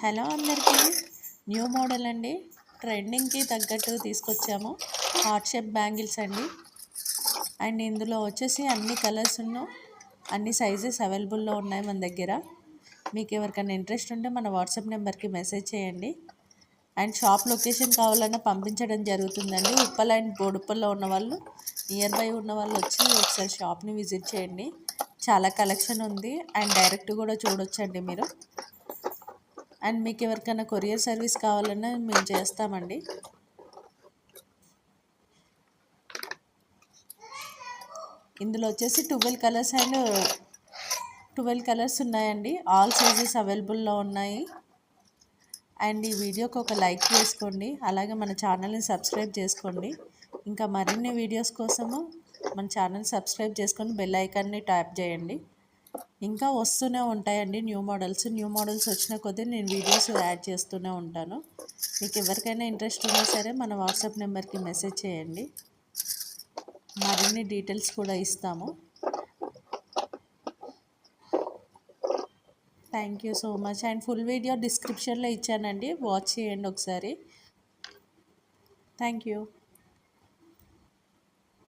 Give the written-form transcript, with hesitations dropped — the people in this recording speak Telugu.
హలో అందరికీ, న్యూ మోడల్ అండి. ట్రెండింగ్కి తగ్గట్టు తీసుకొచ్చాము. హార్ట్ షేప్ బ్యాంగిల్స్ అండి. అండ్ ఇందులో వచ్చేసి అన్ని కలర్స్ అన్ని సైజెస్ అవైలబుల్లో ఉన్నాయి మన దగ్గర. మీకు ఎవరికైనా ఇంట్రెస్ట్ ఉంటే మన వాట్సాప్ నెంబర్కి మెసేజ్ చేయండి. అండ్ షాప్ లొకేషన్ కావాలన్నా పంపించడం జరుగుతుందండి. ఉప్పల్ అండ్ బోడుప్పల్లో ఉన్న వాళ్ళు, నియర్ బై ఉన్న వాళ్ళు వచ్చి ఒకసారి షాప్ని విజిట్ చేయండి. చాలా కలెక్షన్ ఉంది అండ్ డైరెక్ట్ కూడా చూడొచ్చండి మీరు. అండ్ మీకు ఎవరికైనా కొరియర్ సర్వీస్ కావాలన్నా మేము చేస్తామండి. ఇందులో వచ్చేసి 12 కలర్స్ ఉన్నాయండి. ఆల్ సైజెస్ అవైలబుల్లో ఉన్నాయి. అండ్ ఈ వీడియోకి ఒక లైక్ చేసుకోండి, అలాగే మన ఛానల్ని సబ్స్క్రైబ్ చేసుకోండి. ఇంకా మరిన్ని వీడియోస్ కోసము మన ఛానల్ సబ్స్క్రైబ్ చేసుకొని బెల్ ఐకాన్ని ట్యాప్ చేయండి. ఇంకా వస్తూనే ఉంటాయండి న్యూ మోడల్స్ వచ్చిన కొద్దీ నేను వీడియోస్ యాడ్ చేస్తూనే ఉంటాను. మీకు ఎవరికైనా ఇంట్రెస్ట్ ఉన్నా సరే మన వాట్సాప్ నెంబర్కి మెసేజ్ చేయండి, మరిన్ని డీటెయిల్స్ కూడా ఇస్తాము. Thank you so much. And full video డిస్క్రిప్షన్లో ఇచ్చానండి, వాచ్ చేయండి ఒకసారి. Thank you.